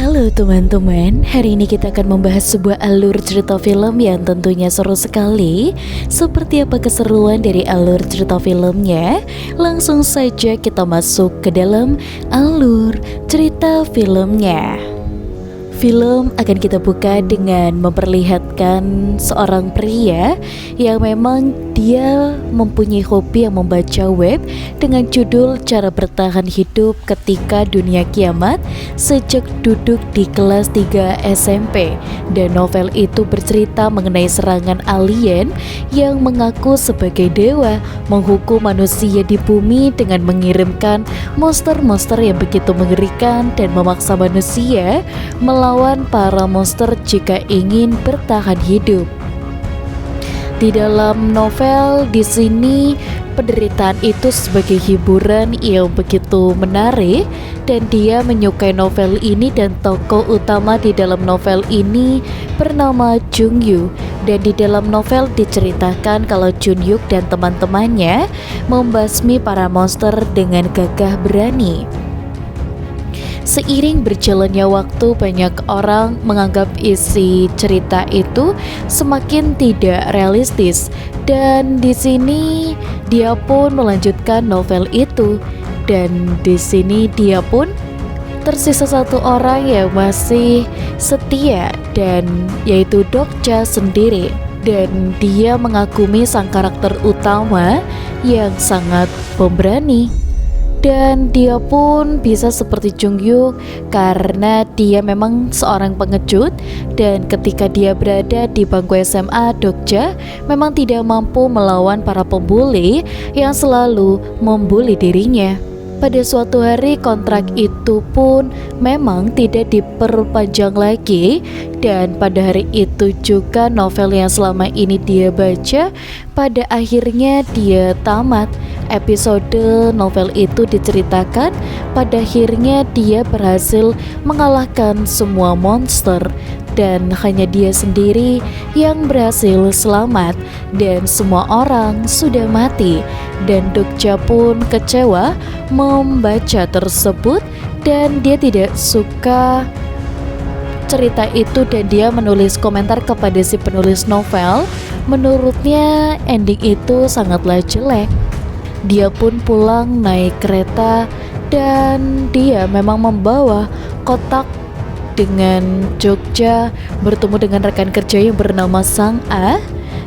Halo teman-teman, hari ini kita akan membahas sebuah alur cerita film yang tentunya seru sekali. Seperti apa keseruan dari alur cerita filmnya? Langsung saja kita masuk ke dalam alur cerita filmnya. Film akan kita buka dengan memperlihatkan seorang pria yang memang dia mempunyai hobi yang membaca web dengan judul Cara Bertahan Hidup Ketika Dunia Kiamat sejak duduk di kelas 3 SMP. Dan novel itu bercerita mengenai serangan alien yang mengaku sebagai dewa menghukum manusia di bumi dengan mengirimkan monster-monster yang begitu mengerikan dan memaksa manusia melawan para monster jika ingin bertahan hidup. Di dalam novel di sini penderitaan itu sebagai hiburan yang begitu menarik dan dia menyukai novel ini, dan tokoh utama di dalam novel ini bernama Jung-Yu. Dan di dalam novel diceritakan kalau Jun-Yuk dan teman-temannya membasmi para monster dengan gagah berani. Seiring berjalannya waktu, banyak orang menganggap isi cerita itu semakin tidak realistis, dan di sini dia pun melanjutkan novel itu. Dan di sini dia pun tersisa satu orang yang masih setia, dan yaitu Dokja sendiri. Dan dia mengagumi sang karakter utama yang sangat pemberani. Dan dia pun bisa seperti Jung-Yu karena dia memang seorang pengecut. Dan ketika dia berada di bangku SMA, Dokja memang tidak mampu melawan para pembuli yang selalu membuli dirinya. Pada suatu hari kontrak itu pun memang tidak diperpanjang lagi, dan pada hari itu juga novel yang selama ini dia baca pada akhirnya dia tamat. Episode novel itu diceritakan pada akhirnya dia berhasil mengalahkan semua monster dan hanya dia sendiri yang berhasil selamat, dan semua orang sudah mati. Dan Dokja pun kecewa membaca tersebut dan dia tidak suka cerita itu, dan dia menulis komentar kepada si penulis novel. Menurutnya ending itu sangatlah jelek. Dia pun pulang naik kereta dan dia memang membawa kotak dengan Jogja, bertemu dengan rekan kerja yang bernama Sang A.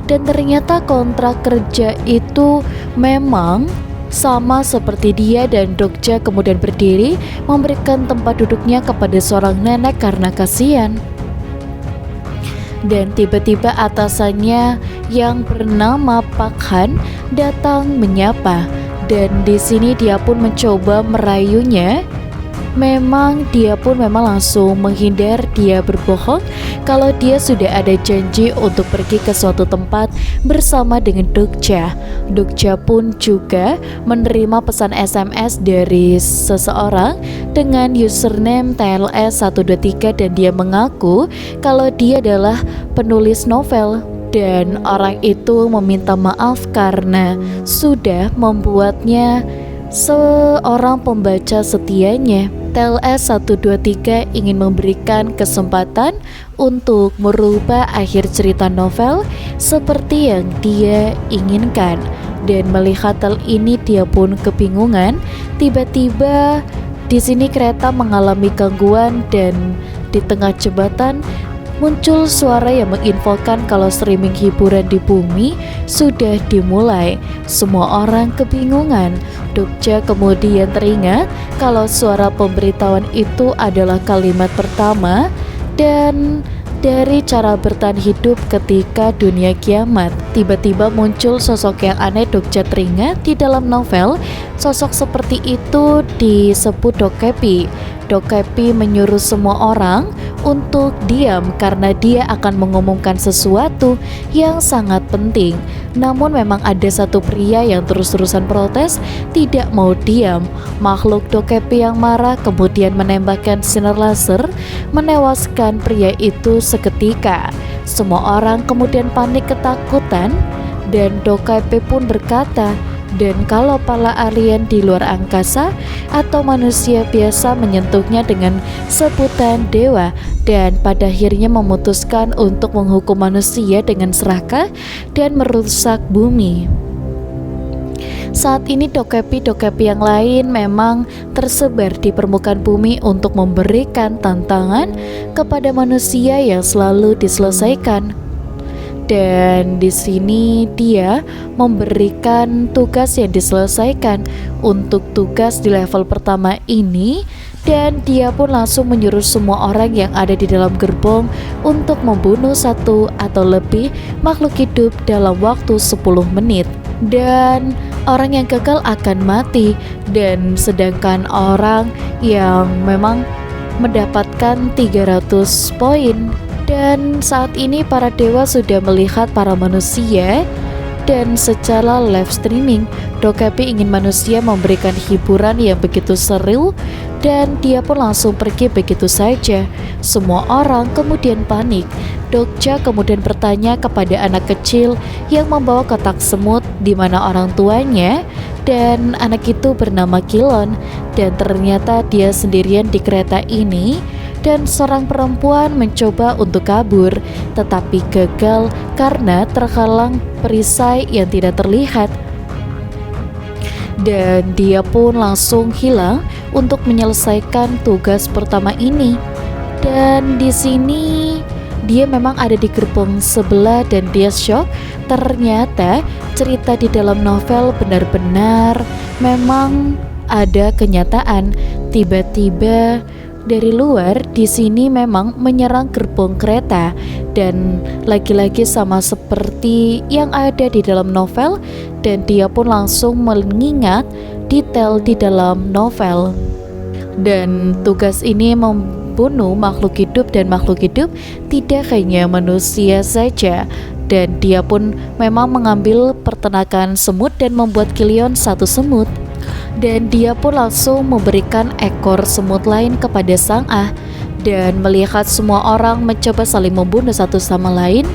Dan ternyata kontrak kerja itu memang sama seperti dia, dan Dokja kemudian berdiri memberikan tempat duduknya kepada seorang nenek karena kasihan. Dan tiba-tiba atasannya yang bernama Pak Han datang menyapa, dan di sini dia pun mencoba merayunya. Memang dia pun memang langsung menghindar. Dia berbohong kalau dia sudah ada janji untuk pergi ke suatu tempat bersama dengan Dokja. Dokja pun juga menerima pesan SMS dari seseorang dengan username TLS123, dan dia mengaku kalau dia adalah penulis novel. Dan orang itu meminta maaf karena sudah membuatnya seorang pembaca setianya. TLS123 ingin memberikan kesempatan untuk merubah akhir cerita novel seperti yang dia inginkan. Dan melihat hal ini dia pun kebingungan. Tiba-tiba di sini kereta mengalami gangguan, dan di tengah jembatan muncul suara yang menginfokan kalau streaming hiburan di bumi sudah dimulai. Semua orang kebingungan. Dokja kemudian teringat kalau suara pemberitahuan itu adalah kalimat pertama dan dari Cara Bertahan Hidup Ketika Dunia Kiamat. Tiba-tiba muncul sosok yang aneh. Dokja teringat di dalam novel sosok seperti itu disebut Dokepi. Dokepi menyuruh semua orang untuk diam karena dia akan mengumumkan sesuatu yang sangat penting. Namun memang ada satu pria yang terus-terusan protes, tidak mau diam. Makhluk Dokepi yang marah kemudian menembakkan sinar laser, menewaskan pria itu seketika. Semua orang kemudian panik ketakutan, dan Dokepi pun berkata, Dan kalau para alien di luar angkasa atau manusia biasa menyentuhnya dengan sebutan dewa, dan pada akhirnya memutuskan untuk menghukum manusia dengan serakah dan merusak bumi. Saat ini dokepi-dokepi yang lain memang tersebar di permukaan bumi untuk memberikan tantangan kepada manusia yang selalu diselesaikan. Dan di sini dia memberikan tugas yang diselesaikan untuk tugas di level pertama ini, dan dia pun langsung menyuruh semua orang yang ada di dalam gerbong untuk membunuh satu atau lebih makhluk hidup dalam waktu 10 menit. Dan orang yang gagal akan mati, dan sedangkan orang yang memang mendapatkan 300 poin. Dan saat ini para dewa sudah melihat para manusia, dan secara live streaming Dokepi ingin manusia memberikan hiburan yang begitu seru, dan dia pun langsung pergi begitu saja. Semua orang kemudian panik. Dokja kemudian bertanya kepada anak kecil yang membawa kotak semut di mana orang tuanya, dan anak itu bernama Kilon, dan ternyata dia sendirian di kereta ini. Dan seorang perempuan mencoba untuk kabur, tetapi gagal karena terhalang perisai yang tidak terlihat. Dan dia pun langsung hilang untuk menyelesaikan tugas pertama ini. Dan di sini dia memang ada di gerbong sebelah dan dia shock. Ternyata cerita di dalam novel benar-benar memang ada kenyataan. Tiba-tiba dari luar di sini memang menyerang gerbong kereta, dan lagi-lagi sama seperti yang ada di dalam novel, dan dia pun langsung mengingat detail di dalam novel. Dan tugas ini membunuh makhluk hidup, dan makhluk hidup tidak hanya manusia saja. Dan dia pun memang mengambil peternakan semut dan membuat Kilion satu semut. Dan dia pun langsung memberikan ekor semut lain kepada Sang Ah, dan melihat semua orang mencoba saling membunuh satu sama lain,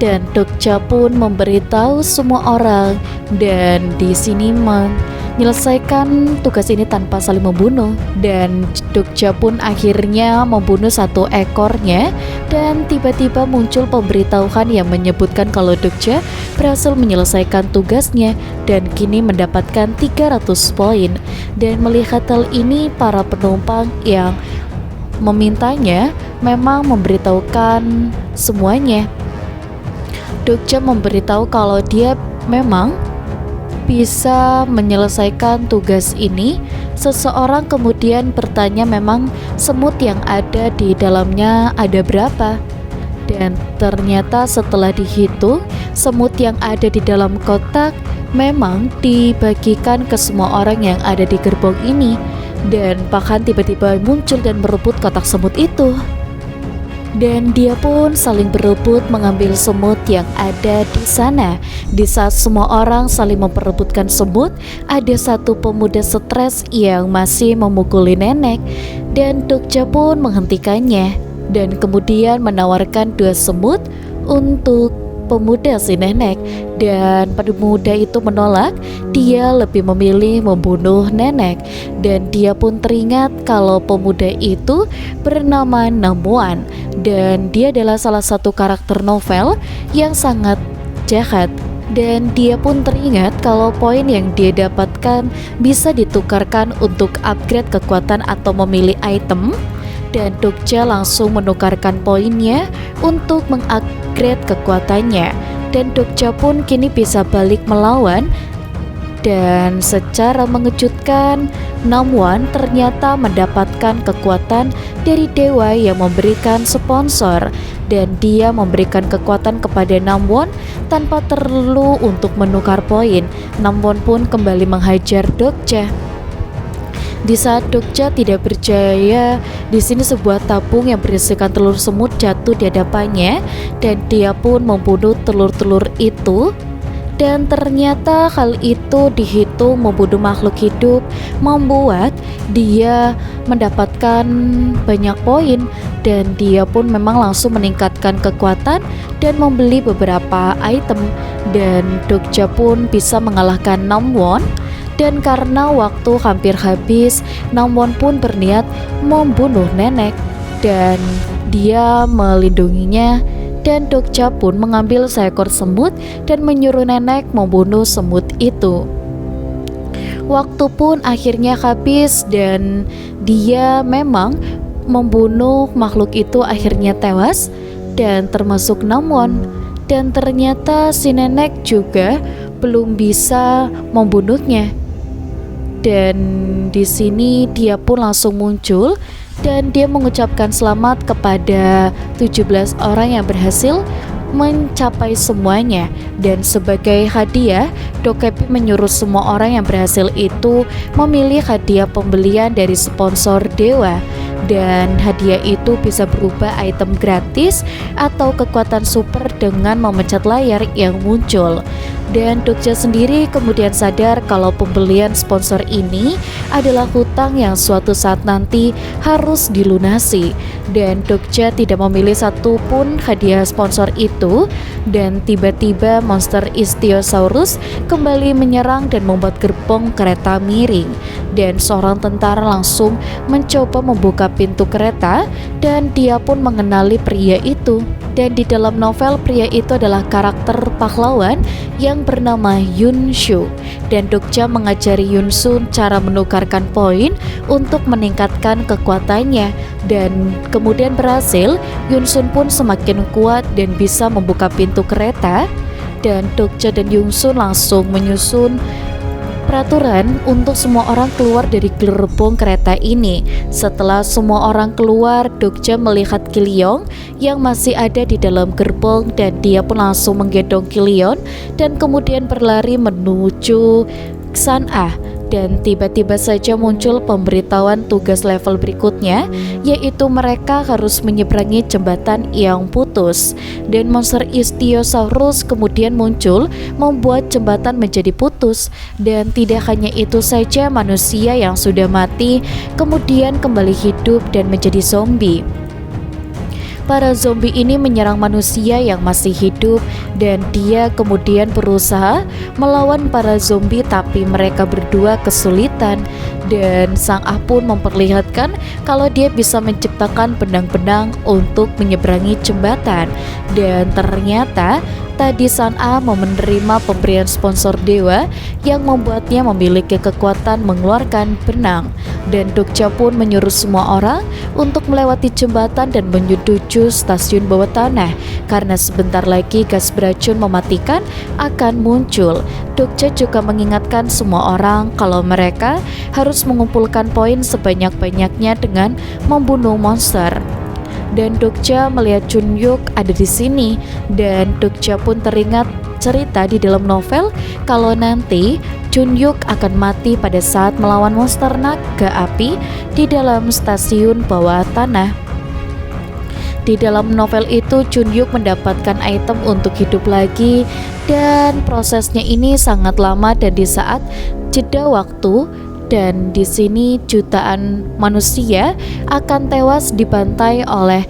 dan Dokja pun memberitahu semua orang, dan di sini menyelesaikan tugas ini tanpa saling membunuh. Dan Dokja pun akhirnya membunuh satu ekornya, dan tiba-tiba muncul pemberitahuan yang menyebutkan kalau Dokja berhasil menyelesaikan tugasnya dan kini mendapatkan 300 poin. Dan melihat hal ini, para penumpang yang memintanya memang memberitahukan semuanya. Dokja memberitahu kalau dia memang bisa menyelesaikan tugas ini. Seseorang kemudian bertanya memang semut yang ada di dalamnya ada berapa. Dan ternyata setelah dihitung, semut yang ada di dalam kotak memang dibagikan ke semua orang yang ada di gerbong ini. Dan bahkan tiba-tiba muncul dan merebut kotak semut itu. Dan dia pun saling berebut mengambil semut yang ada di sana. Di saat semua orang saling memperebutkan semut, ada satu pemuda stres yang masih memukuli nenek, dan Dokja pun menghentikannya dan kemudian menawarkan 2 semut untuk pemuda si nenek. Dan pemuda itu menolak, dia lebih memilih membunuh nenek. Dan dia pun teringat kalau pemuda itu bernama Namuan, dan dia adalah salah satu karakter novel yang sangat jahat. Dan dia pun teringat kalau poin yang dia dapatkan bisa ditukarkan untuk upgrade kekuatan atau memilih item. Dan Dokja langsung menukarkan poinnya untuk mengupgrade kekuatannya. Dan Dokja pun kini bisa balik melawan. Dan secara mengejutkan, Namuan ternyata mendapatkan kekuatan dari dewa yang memberikan sponsor. Dan dia memberikan kekuatan kepada Namuan tanpa perlu untuk menukar poin. Namuan pun kembali menghajar Dokja. Di saat Dokja tidak berjaya, di sini sebuah tabung yang berisikan telur semut jatuh di hadapannya, dan dia pun membunuh telur-telur itu. Dan ternyata hal itu dihitung membunuh makhluk hidup, membuat dia mendapatkan banyak poin. Dan dia pun memang langsung meningkatkan kekuatan dan membeli beberapa item. dan Dokja pun bisa mengalahkan Namwon. Dan karena waktu hampir habis, Namwon pun berniat membunuh nenek dan dia melindunginya. Dan Dokja pun mengambil seekor semut dan menyuruh nenek membunuh semut itu. Waktu pun akhirnya habis dan dia memang membunuh makhluk itu, akhirnya tewas dan termasuk Namwon. Dan ternyata si nenek juga belum bisa membunuhnya. Dan di sini dia pun langsung muncul dan dia mengucapkan selamat kepada 17 orang yang berhasil mencapai semuanya. Dan sebagai hadiah, Dokepi menyuruh semua orang yang berhasil itu memilih hadiah pembelian dari sponsor dewa. Dan hadiah itu bisa berubah item gratis atau kekuatan super dengan memencet layar yang muncul. Dan Dokja sendiri kemudian sadar kalau pembelian sponsor ini adalah hutang yang suatu saat nanti harus dilunasi. Dan Dokja tidak memilih satupun hadiah sponsor itu. Dan tiba-tiba monster Ichthyosaurus kembali menyerang dan membuat gerbong kereta miring. Dan seorang tentara langsung mencoba membuka pintu kereta dan dia pun mengenali pria itu. Dan di dalam novel, pria itu adalah karakter pahlawan yang bernama Yun Shu. Dan Dokja mengajari Yun Sun cara menukarkan poin untuk meningkatkan kekuatannya. Dan kemudian berhasil, Yun Sun pun semakin kuat dan bisa membuka pintu kereta. Dan Dokja dan Yun Sun langsung menyusun peraturan untuk semua orang keluar dari gerbong kereta ini. Setelah semua orang keluar, Dokja melihat Kiliong yang masih ada di dalam gerbong dan dia pun langsung menggendong Kiliong dan kemudian berlari menuju San'ah. Dan tiba-tiba saja muncul pemberitahuan tugas level berikutnya, yaitu mereka harus menyeberangi jembatan yang putus. Dan monster Ichthyosaurus kemudian muncul membuat jembatan menjadi putus. Dan tidak hanya itu saja, manusia yang sudah mati kemudian kembali hidup dan menjadi zombie. Para zombie ini menyerang manusia yang masih hidup dan dia kemudian berusaha melawan para zombie, tapi mereka berdua kesulitan. Dan Sang-ah pun memperlihatkan kalau dia bisa menciptakan benang-benang untuk menyeberangi jembatan. Dan ternyata tadi Sang-ah menerima pemberian sponsor dewa yang membuatnya memiliki kekuatan mengeluarkan benang. Dan Dokja pun menyuruh semua orang untuk melewati jembatan dan menuju stasiun bawah tanah karena sebentar lagi gas beracun mematikan akan muncul. Dokja juga mengingatkan semua orang kalau mereka harus mengumpulkan poin sebanyak-banyaknya dengan membunuh monster. Dan Dokja melihat Chunyuk ada di sini dan Dokja pun teringat cerita di dalam novel kalau nanti Chunyuk akan mati pada saat melawan monster naga api di dalam stasiun bawah tanah. Di dalam novel itu Chunyuk mendapatkan item untuk hidup lagi dan prosesnya ini sangat lama dan di saat jeda waktu. Dan di sini jutaan manusia akan tewas dibantai oleh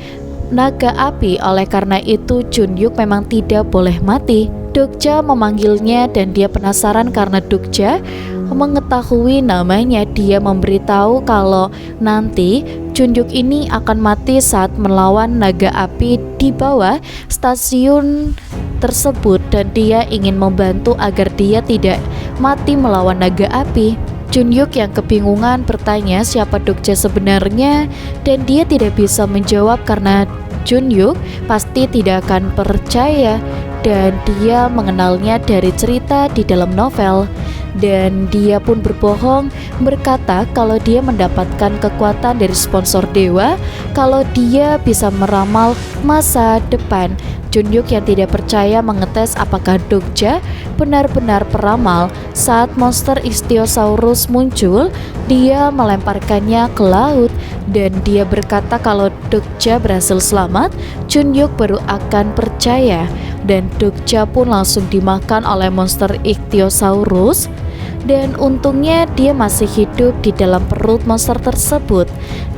naga api. Oleh karena itu Chunyuk memang tidak boleh mati. Dokja memanggilnya dan dia penasaran karena Dokja mengetahui namanya. Dia memberitahu kalau nanti Chunyuk ini akan mati saat melawan naga api di bawah stasiun tersebut dan dia ingin membantu agar dia tidak mati melawan naga api. Chunyuk yang kebingungan bertanya siapa Dokja sebenarnya dan dia tidak bisa menjawab karena Chunyuk pasti tidak akan percaya dan dia mengenalnya dari cerita di dalam novel. Dan dia pun berbohong berkata kalau dia mendapatkan kekuatan dari sponsor dewa, kalau dia bisa meramal masa depan. Chunyuk yang tidak percaya mengetes apakah Dokja benar-benar peramal. Saat monster Ichthyosaurus muncul, dia melemparkannya ke laut dan dia berkata kalau Dokja berhasil selamat, Chunyuk baru akan percaya. Dan Dokja pun langsung dimakan oleh monster Ichthyosaurus. Dan untungnya dia masih hidup di dalam perut monster tersebut.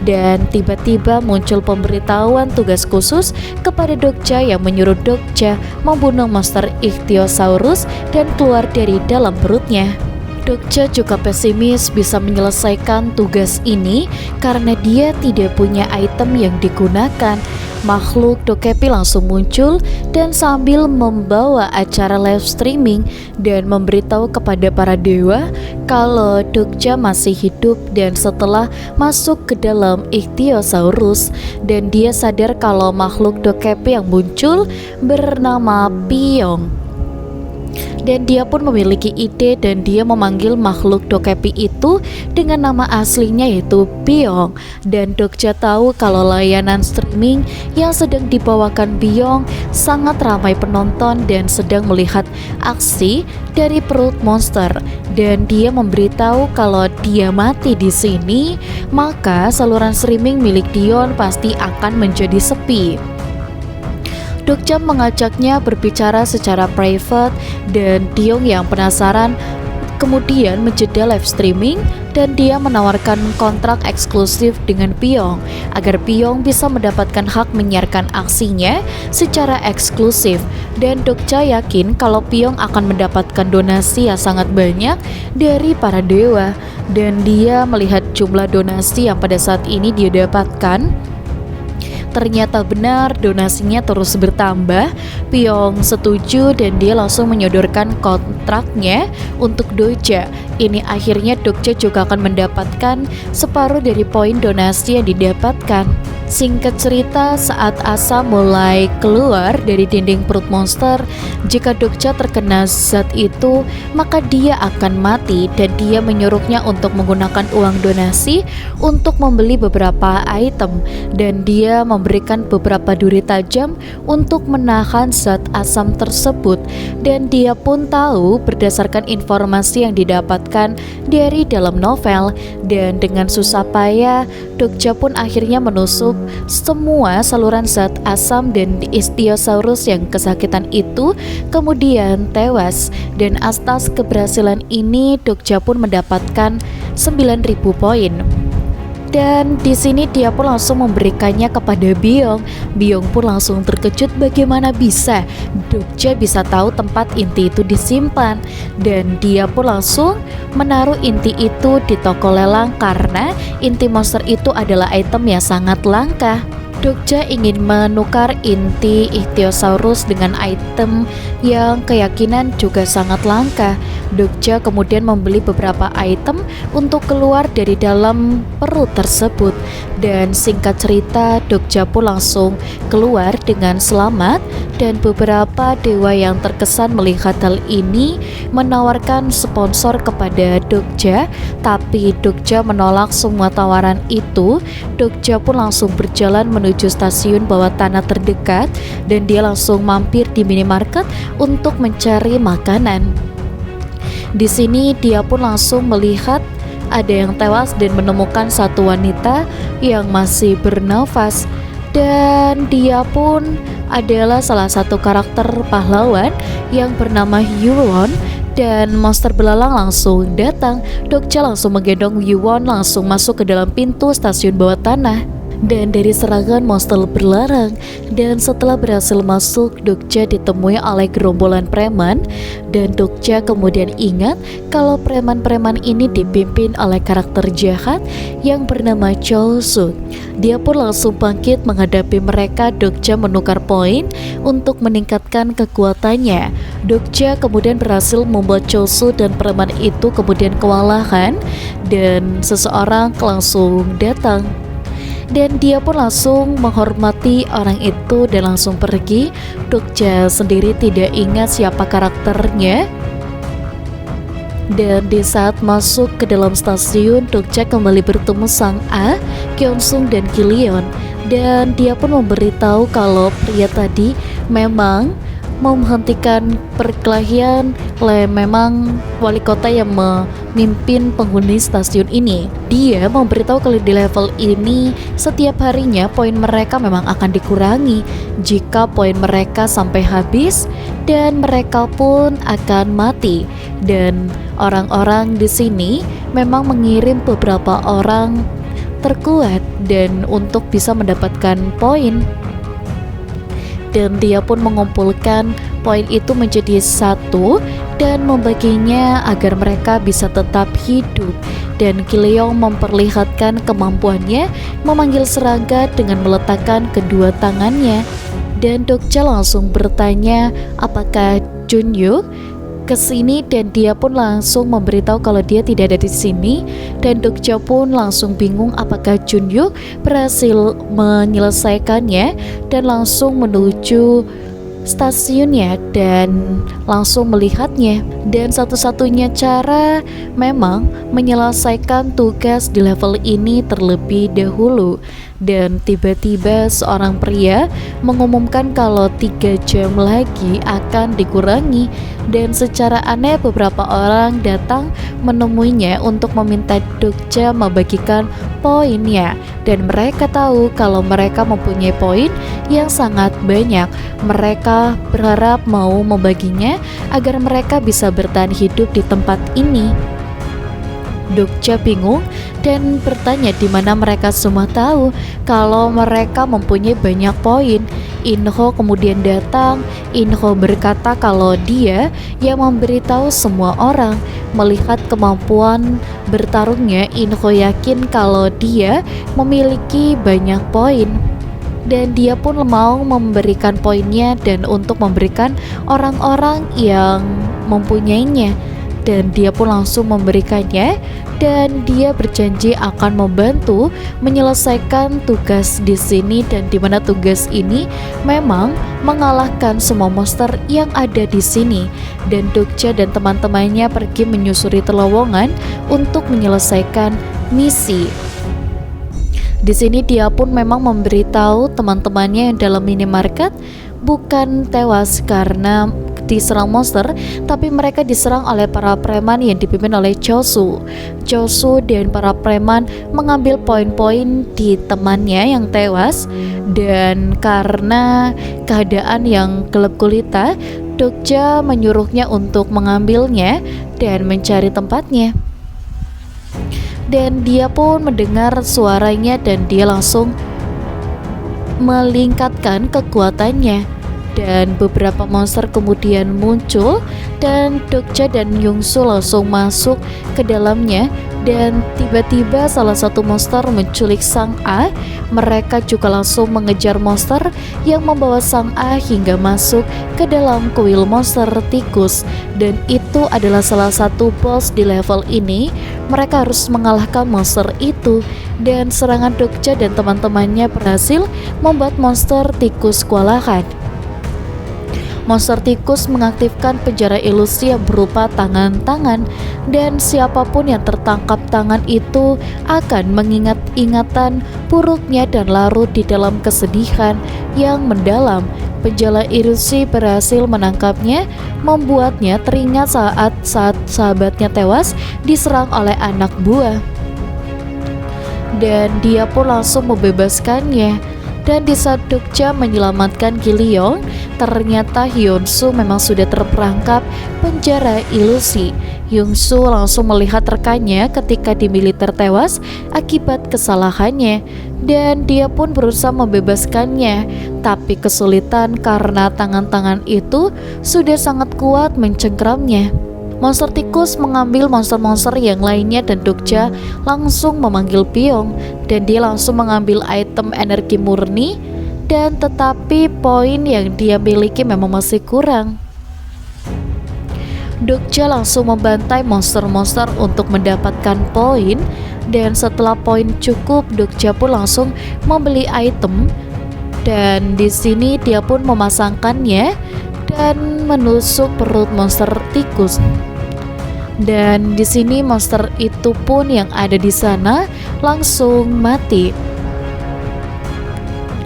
Dan tiba-tiba muncul pemberitahuan tugas khusus kepada Dokja yang menyuruh Dokja membunuh monster Ichthyosaurus dan keluar dari dalam perutnya. Dokja juga pesimis bisa menyelesaikan tugas ini karena dia tidak punya item yang digunakan. Makhluk Dokepi langsung muncul dan sambil membawa acara live streaming dan memberitahu kepada para dewa kalau Dokja masih hidup dan setelah masuk ke dalam Ichthyosaurus, dan dia sadar kalau makhluk Dokepi yang muncul bernama Pyong. Dan dia pun memiliki ide dan dia memanggil makhluk Dokepi itu dengan nama aslinya yaitu Pyong. Dan Dokja tahu kalau layanan streaming yang sedang dibawakan Pyong sangat ramai penonton dan sedang melihat aksi dari perut monster. Dan dia memberitahu kalau dia mati di sini, maka saluran streaming milik Dion pasti akan menjadi sepi. Dokja mengajaknya berbicara secara private dan Dion yang penasaran kemudian menjeda live streaming dan dia menawarkan kontrak eksklusif dengan Pyong agar Pyong bisa mendapatkan hak menyiarkan aksinya secara eksklusif. Dan Dokja yakin kalau Pyong akan mendapatkan donasi yang sangat banyak dari para dewa, dan dia melihat jumlah donasi yang pada saat ini dia dapatkan. Ternyata benar, donasinya terus bertambah. Pyong setuju dan dia langsung menyodorkan kontraknya untuk Dokja. Ini akhirnya Dokja juga akan mendapatkan separuh dari poin donasi yang didapatkan. Singkat cerita, saat Asa mulai keluar dari dinding perut monster, jika Dokja terkena zat itu, maka dia akan mati dan dia menyuruhnya untuk menggunakan uang donasi untuk membeli beberapa item, dan dia memberikan beberapa duri tajam untuk menahan zat asam tersebut. Dan dia pun tahu berdasarkan informasi yang didapatkan dari dalam novel, dan dengan susah payah Dokja pun akhirnya menusuk semua saluran zat asam dan Ichthyosaurus yang kesakitan itu kemudian tewas. Dan atas keberhasilan ini Dokja pun mendapatkan 9.000 poin. Dan di sini dia pun langsung memberikannya kepada Byong. Byong pun langsung terkejut bagaimana bisa Dokja bisa tahu tempat inti itu disimpan. Dan dia pun langsung menaruh inti itu di toko lelang karena inti monster itu adalah item yang sangat langka. Dokja ingin menukar inti Ichthyosaurus dengan item yang keyakinan juga sangat langka. Dokja kemudian membeli beberapa item untuk keluar dari dalam perut tersebut. Dan singkat cerita, Dokja pun langsung keluar dengan selamat. Dan beberapa dewa yang terkesan melihat hal ini menawarkan sponsor kepada Dokja, tapi Dokja menolak semua tawaran itu. Dokja pun langsung berjalan menuju stasiun bawah tanah terdekat dan dia langsung mampir di minimarket untuk mencari makanan. Di sini dia pun langsung melihat ada yang tewas dan menemukan satu wanita yang masih bernafas, dan dia pun adalah salah satu karakter pahlawan yang bernama Yuwon. Dan monster belalang langsung datang. Dokja langsung menggendong Yuwon langsung masuk ke dalam pintu stasiun bawah tanah. Dan dari serangan monster berlarang, dan setelah berhasil masuk, Dokja ditemui oleh gerombolan preman. Dan Dokja kemudian ingat kalau preman-preman ini dipimpin oleh karakter jahat yang bernama Chosu. Dia pun langsung bangkit menghadapi mereka. Dokja menukar poin untuk meningkatkan kekuatannya. Dokja kemudian berhasil membuat Chosu dan preman itu kemudian kewalahan, dan seseorang langsung datang. Dan dia pun langsung menghormati orang itu dan langsung pergi. Dokja sendiri tidak ingat siapa karakternya. Dan di saat masuk ke dalam stasiun, Dokja kembali bertemu Sang A, Kyonsung dan Kilion. Dan dia pun memberitahu kalau pria tadi memang mau menghentikan perkelahian. Memang wali kota yang memimpin penghuni stasiun ini. Dia memberitahu kalau di level ini setiap harinya poin mereka memang akan dikurangi. Jika poin mereka sampai habis, dan mereka pun akan mati. Dan orang-orang di sini memang mengirim beberapa orang terkuat dan untuk bisa mendapatkan poin, dan dia pun mengumpulkan poin itu menjadi satu dan membaginya agar mereka bisa tetap hidup. Dan Kiliong memperlihatkan kemampuannya memanggil serangga dengan meletakkan kedua tangannya. Dan Dokja langsung bertanya apakah Junyuk kesini, dan dia pun langsung memberitahu kalau dia tidak ada di sini. Dan Dokja pun langsung bingung apakah Junyuk berhasil menyelesaikannya dan langsung menuju stasiunnya dan langsung melihatnya. Dan satu-satunya cara memang menyelesaikan tugas di level ini terlebih dahulu. Dan tiba-tiba seorang pria mengumumkan kalau 3 jam lagi akan dikurangi. Dan secara aneh beberapa orang datang menemuinya untuk meminta Dokja membagikan poinnya. Dan mereka tahu kalau mereka mempunyai poin yang sangat banyak. Mereka berharap mau membaginya agar mereka bisa bertahan hidup di tempat ini. Dokja bingung dan bertanya di mana mereka semua tahu kalau mereka mempunyai banyak poin. Inho kemudian datang. Inho berkata kalau dia yang memberitahu semua orang. Melihat kemampuan bertarungnya, Inho yakin kalau dia memiliki banyak poin. Dan dia pun mau memberikan poinnya dan untuk memberikan orang-orang yang mempunyainya. Dan dia pun langsung memberikannya, dan dia berjanji akan membantu menyelesaikan tugas di sini, dan dimana tugas ini memang mengalahkan semua monster yang ada di sini. Dan Dokja dan teman-temannya pergi menyusuri terowongan untuk menyelesaikan misi. Di sini dia pun memang memberitahu teman-temannya yang dalam minimarket bukan tewas karena diserang monster, tapi mereka diserang oleh para preman yang dipimpin oleh Chosu. Chosu dan para preman mengambil poin-poin di temannya yang tewas, dan karena keadaan yang gelap gulita, Dokja menyuruhnya untuk mengambilnya dan mencari tempatnya. Dan dia pun mendengar suaranya dan dia langsung melingkatkan kekuatannya. Dan beberapa monster kemudian muncul dan Dokja dan Yungsu langsung masuk ke dalamnya. Dan tiba-tiba salah satu monster menculik Sang A. Mereka juga langsung mengejar monster yang membawa Sang A hingga masuk ke dalam kuil monster tikus. Dan itu adalah salah satu boss di level ini. Mereka harus mengalahkan monster itu. Dan serangan Dokja dan teman-temannya berhasil membuat monster tikus kewalahan. Monster tikus mengaktifkan penjara ilusi yang berupa tangan-tangan, dan siapapun yang tertangkap tangan itu akan mengingat ingatan buruknya dan larut di dalam kesedihan yang mendalam. Penjara ilusi berhasil menangkapnya, membuatnya teringat saat sahabatnya tewas diserang oleh anak buah. Dan dia pun langsung membebaskannya. Dan di saat Dokja menyelamatkan Kiliong, ternyata Hyunsu memang sudah terperangkap penjara ilusi. Hyunsu langsung melihat rekannya ketika di militer tewas akibat kesalahannya, dan dia pun berusaha membebaskannya, tapi kesulitan karena tangan-tangan itu sudah sangat kuat mencengkramnya. Monster tikus mengambil monster-monster yang lainnya dan Dokja langsung memanggil Pyong, dan dia langsung mengambil item energi murni, dan tetapi poin yang dia miliki memang masih kurang. Dokja langsung membantai monster-monster untuk mendapatkan poin, dan setelah poin cukup Dokja pun langsung membeli item, dan di sini dia pun memasangkannya dan menusuk perut monster tikus. Dan di sini monster itu pun yang ada di sana langsung mati.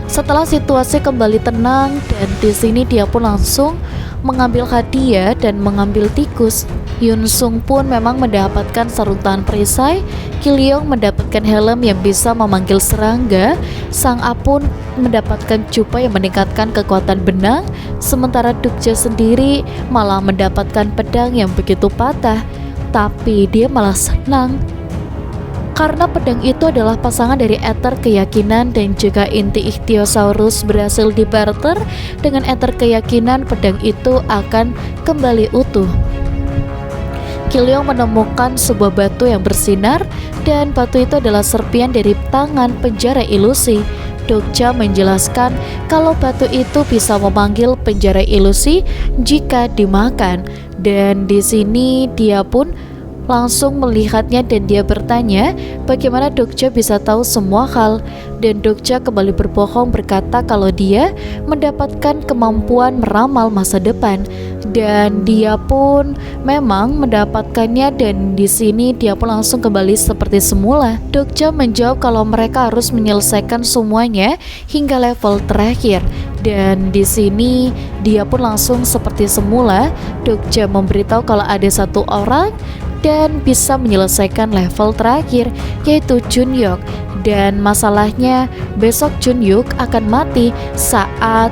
Setelah situasi kembali tenang, dan di sini dia pun langsung mengambil hadiah dan mengambil tikus. Yun Sung pun memang mendapatkan sarung perisai, Kilyong mendapatkan helm yang bisa memanggil serangga, Sang A pun mendapatkan cupa yang meningkatkan kekuatan benang, sementara Dokja sendiri malah mendapatkan pedang yang begitu patah. Tapi dia malah senang karena pedang itu adalah pasangan dari Ether Keyakinan dan juga inti Ichthyosaurus berhasil dibarter dengan Ether Keyakinan. Pedang itu akan kembali utuh. Kilyong menemukan sebuah batu yang bersinar, dan batu itu adalah serpian dari tangan penjara ilusi. Dokja menjelaskan kalau batu itu bisa memanggil penjara ilusi jika dimakan, dan di sini dia pun langsung melihatnya dan dia bertanya bagaimana Dokja bisa tahu semua hal, dan Dokja kembali berbohong berkata kalau dia mendapatkan kemampuan meramal masa depan, dan dia pun memang mendapatkannya, dan di sini dia pun langsung kembali seperti semula. Dokja menjawab kalau mereka harus menyelesaikan semuanya hingga level terakhir, dan di sini dia pun langsung seperti semula. Dokja memberitahu kalau ada satu orang dan bisa menyelesaikan level terakhir, yaitu Junyuk. Dan masalahnya besok Junyuk akan mati saat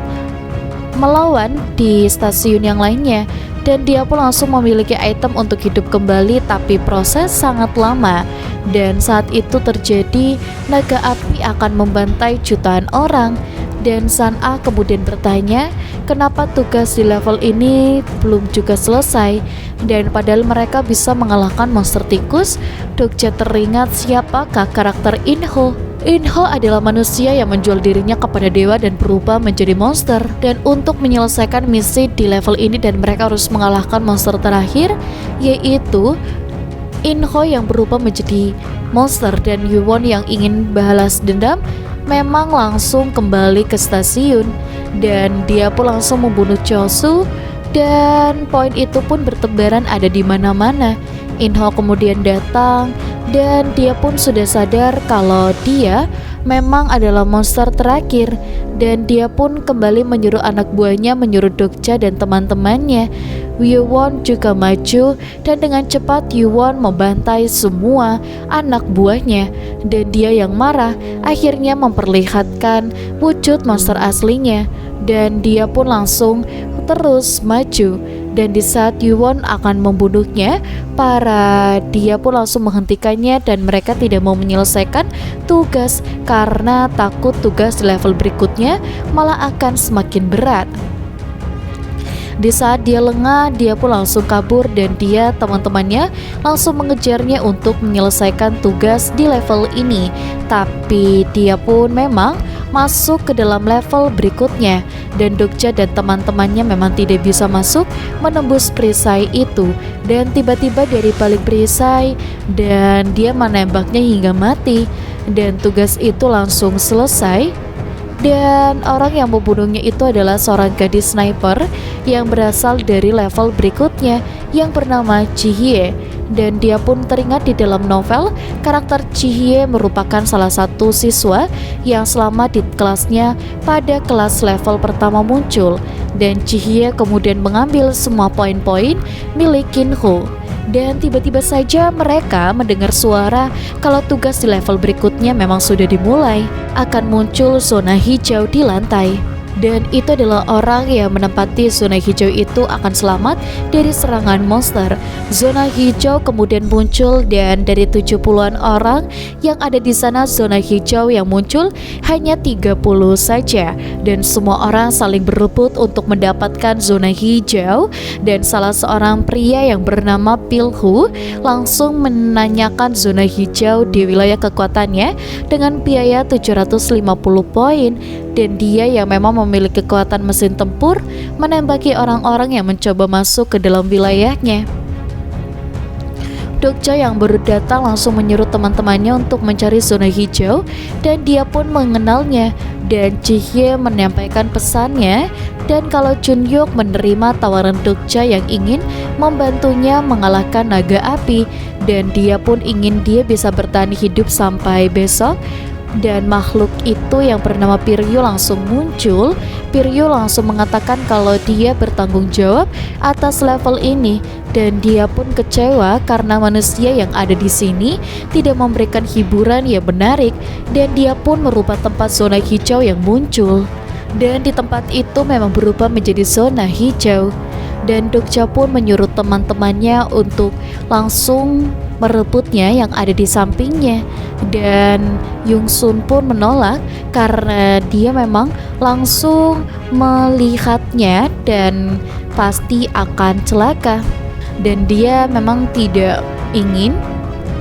melawan di stasiun yang lainnya, dan dia pun langsung memiliki item untuk hidup kembali, tapi proses sangat lama. Dan saat itu terjadi naga api akan membantai jutaan orang, dan San A kemudian bertanya kenapa tugas di level ini belum juga selesai, dan padahal mereka bisa mengalahkan monster tikus. Dokja teringat siapakah karakter Inho. Inho adalah manusia yang menjual dirinya kepada dewa dan berubah menjadi monster, dan untuk menyelesaikan misi di level ini dan mereka harus mengalahkan monster terakhir, yaitu Inho yang berubah menjadi monster, dan Yuwon yang ingin balas dendam memang langsung kembali ke stasiun, dan dia pun langsung membunuh Chosu, dan poin itu pun bertebaran ada di mana-mana. Inho kemudian datang dan dia pun sudah sadar kalau dia memang adalah monster terakhir, dan dia pun kembali menyuruh anak buahnya menyuruh Dokja dan teman-temannya. Yuwon juga maju dan dengan cepat Yuwon membantai semua anak buahnya, dan dia yang marah akhirnya memperlihatkan wujud monster aslinya, dan dia pun langsung terus maju. Dan di saat Yuwon akan membunuhnya, dia pun langsung menghentikannya, dan mereka tidak mau menyelesaikan tugas karena takut tugas di level berikutnya malah akan semakin berat. Di saat dia lengah, dia pun langsung kabur, dan teman-temannya langsung mengejarnya untuk menyelesaikan tugas di level ini. Tapi dia pun memang masuk ke dalam level berikutnya, dan Dokja dan teman-temannya memang tidak bisa masuk menembus perisai itu. Dan tiba-tiba dari balik perisai, dan dia menembaknya hingga mati, dan tugas itu langsung selesai. Dan orang yang membunuhnya itu adalah seorang gadis sniper yang berasal dari level berikutnya yang bernama Chihye. Dan dia pun teringat di dalam novel karakter Chihye merupakan salah satu siswa yang selama di kelasnya pada kelas level pertama muncul, dan Chihye kemudian mengambil semua poin-poin milik Kinho. Dan tiba-tiba saja mereka mendengar suara kalau tugas di level berikutnya memang sudah dimulai. Akan muncul zona hijau di lantai, dan itu adalah orang yang menempati zona hijau itu akan selamat dari serangan monster. Zona hijau kemudian muncul, dan dari 70-an orang yang ada di sana, zona hijau yang muncul hanya 30 saja, dan semua orang saling berebut untuk mendapatkan zona hijau. Dan salah seorang pria yang bernama Pilhu langsung menanyakan zona hijau di wilayah kekuatannya dengan biaya 750 poin, dan dia yang memang memiliki kekuatan mesin tempur menembaki orang-orang yang mencoba masuk ke dalam wilayahnya. Dokja yang baru datang langsung menyuruh teman-temannya untuk mencari zona hijau, dan dia pun mengenalnya, dan Chihye menyampaikan pesannya, dan kalau Junyuk menerima tawaran Dokja yang ingin membantunya mengalahkan naga api, dan dia pun ingin dia bisa bertahan hidup sampai besok. Dan makhluk itu yang bernama Piryu langsung muncul, Piryu langsung mengatakan kalau dia bertanggung jawab atas level ini, dan dia pun kecewa karena manusia yang ada di sini tidak memberikan hiburan yang menarik, dan dia pun merubah tempat zona hijau yang muncul. Dan di tempat itu memang berubah menjadi zona hijau. Dan Dokja pun menyuruh teman-temannya untuk langsung merebutnya yang ada di sampingnya. Dan Yungsun pun menolak karena dia memang langsung melihatnya dan pasti akan celaka. Dan dia memang tidak ingin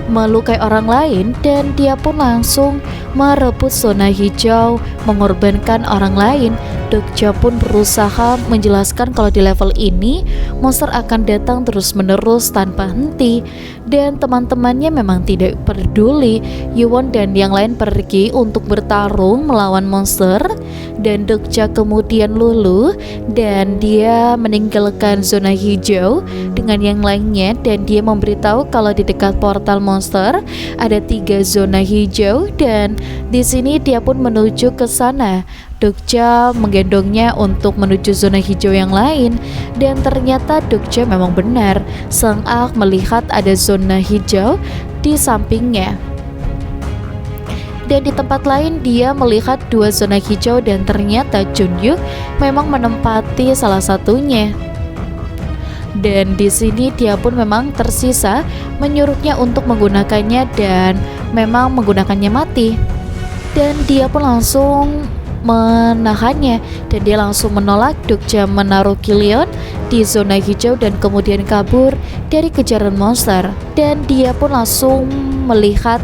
melukai orang lain, dan dia pun langsung merebut zona hijau, mengorbankan orang lain. Dokja pun berusaha menjelaskan kalau di level ini monster akan datang terus-menerus tanpa henti, dan teman-temannya memang tidak peduli. Yuwon dan yang lain pergi untuk bertarung melawan monster, dan Dokja kemudian luluh dan dia meninggalkan zona hijau dengan yang lainnya, dan dia memberitahu kalau di dekat portal monster ada 3 zona hijau, dan di sini dia pun menuju ke sana. Dokja menggendongnya untuk menuju zona hijau yang lain, dan ternyata Dokja memang benar. Sang Ah melihat ada zona hijau di sampingnya. Dan di tempat lain dia melihat 2 zona hijau, dan ternyata Junyuk memang menempati salah satunya. Dan di sini dia pun memang tersisa, menyuruhnya untuk menggunakannya, dan memang menggunakannya mati. Dan dia pun langsung menahannya, dan dia langsung menolak. Dokja menaruh Kilion di zona hijau dan kemudian kabur dari kejaran monster. Dan dia pun langsung melihat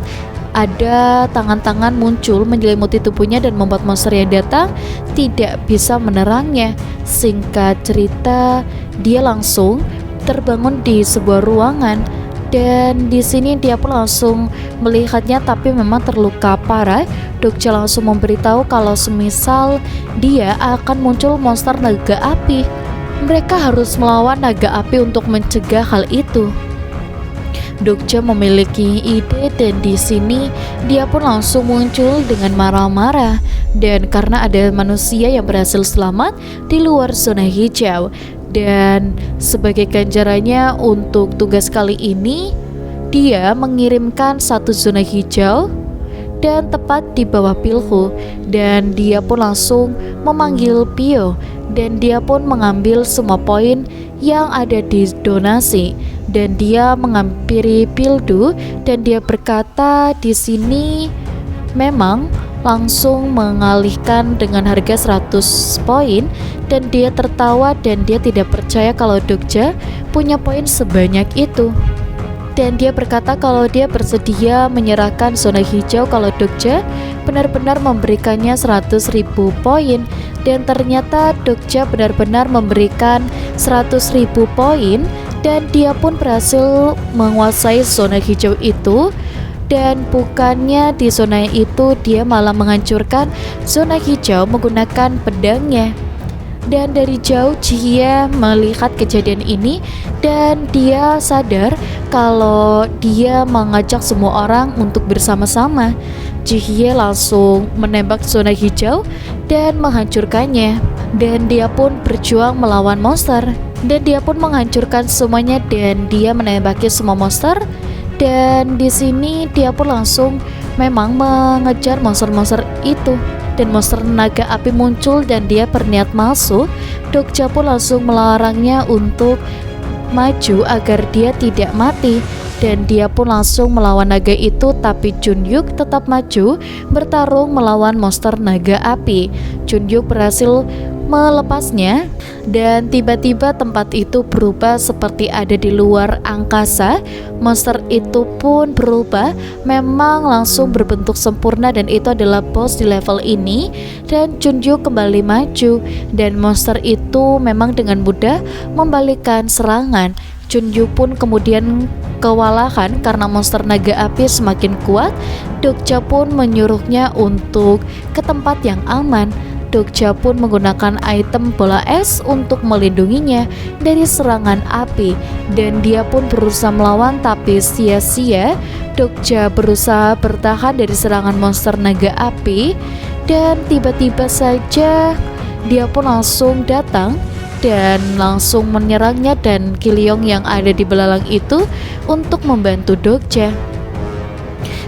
ada tangan-tangan muncul menyelimuti tubuhnya dan membuat monster yang datang tidak bisa menerangnya. Singkat cerita, dia langsung terbangun di sebuah ruangan, dan di sini dia pun langsung melihatnya tapi memang terluka parah. Dokja langsung memberitahu kalau semisal dia akan muncul monster naga api, mereka harus melawan naga api untuk mencegah hal itu. Dokja memiliki ide, dan di sini dia pun langsung muncul dengan marah-marah, dan karena ada manusia yang berhasil selamat di luar zona hijau. Dan sebagai ganjarannya untuk tugas kali ini, dia mengirimkan 1 zona hijau dan tepat di bawah Pilhu, dan dia pun langsung memanggil Pio, dan dia pun mengambil semua poin yang ada di donasi, dan dia menghampiri Pildu, dan dia berkata di sini memang langsung mengalihkan dengan harga 100 poin, dan dia tertawa dan dia tidak percaya kalau Dokja punya poin sebanyak itu. Dan dia berkata kalau dia bersedia menyerahkan zona hijau kalau Dokja benar-benar memberikannya 100.000 poin. Dan ternyata Dokja benar-benar memberikan 100.000 poin, dan dia pun berhasil menguasai zona hijau itu. Dan bukannya di zona itu, dia malah menghancurkan zona hijau menggunakan pedangnya. Dan dari jauh Jihye melihat kejadian ini, dan dia sadar kalau dia mengajak semua orang untuk bersama-sama. Jihye langsung menembak zona hijau dan menghancurkannya, dan dia pun berjuang melawan monster, dan dia pun menghancurkan semuanya, dan dia menembaki semua monster. Dan di sini dia pun langsung memang mengejar monster-monster itu, dan monster naga api muncul dan dia berniat masuk. Dokja pun langsung melarangnya untuk maju agar dia tidak mati, dan dia pun langsung melawan naga itu, tapi Junyuk tetap maju bertarung melawan monster naga api. Junyuk berhasil melepasnya, dan tiba-tiba tempat itu berubah seperti ada di luar angkasa. Monster itu pun berubah, memang langsung berbentuk sempurna, dan itu adalah boss di level ini. Dan Junyuk kembali maju, dan monster itu memang dengan mudah membalikkan serangan. Junyuk pun kemudian kewalahan karena monster naga api semakin kuat. Dokja pun menyuruhnya untuk ke tempat yang aman. Dokja pun menggunakan item bola es untuk melindunginya dari serangan api, dan dia pun berusaha melawan tapi sia-sia. Dokja berusaha bertahan dari serangan monster naga api, dan tiba-tiba saja dia pun langsung datang dan langsung menyerangnya dan Kiliong yang ada di belalang itu untuk membantu Dokja.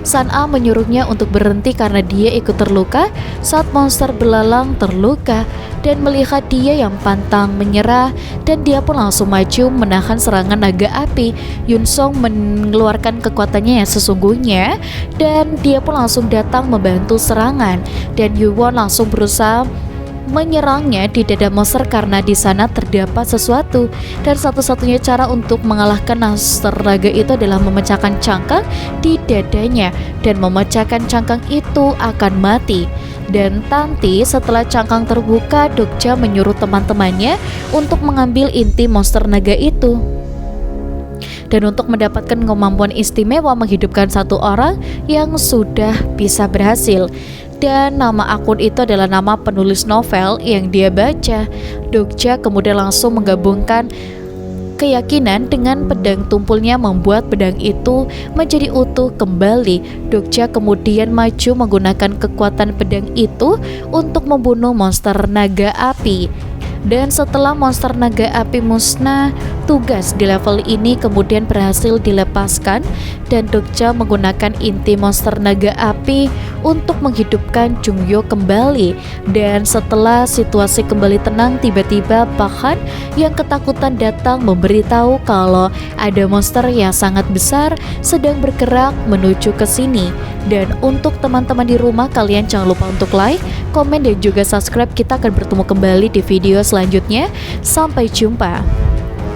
San-a menyuruhnya untuk berhenti karena dia ikut terluka saat monster belalang terluka dan melihat dia yang pantang menyerah, dan dia pun langsung maju menahan serangan naga api. Yunsong mengeluarkan kekuatannya yang sesungguhnya dan dia pun langsung datang membantu serangan, dan Yuwon langsung berusaha menyerangnya di dada monster karena di sana terdapat sesuatu, dan satu-satunya cara untuk mengalahkan monster naga itu adalah memecahkan cangkang di dadanya, dan memecahkan cangkang itu akan mati. Dan nanti setelah cangkang terbuka, Dokja menyuruh teman-temannya untuk mengambil inti monster naga itu. Dan untuk mendapatkan kemampuan istimewa menghidupkan satu orang yang sudah bisa berhasil. Dan nama akun itu adalah nama penulis novel yang dia baca. Dokja kemudian langsung menggabungkan keyakinan dengan pedang tumpulnya membuat pedang itu menjadi utuh kembali. Dokja kemudian maju menggunakan kekuatan pedang itu untuk membunuh monster naga api. Dan setelah monster naga api musnah, tugas di level ini kemudian berhasil dilepaskan, dan Dokja menggunakan inti monster naga api untuk menghidupkan Jungyo kembali. Dan setelah situasi kembali tenang, tiba-tiba Pak Han yang ketakutan datang memberitahu kalau ada monster yang sangat besar sedang bergerak menuju ke sini. Dan untuk teman-teman di rumah, kalian jangan lupa untuk like, komen, dan juga subscribe. Kita akan bertemu kembali di video selanjutnya. Sampai jumpa.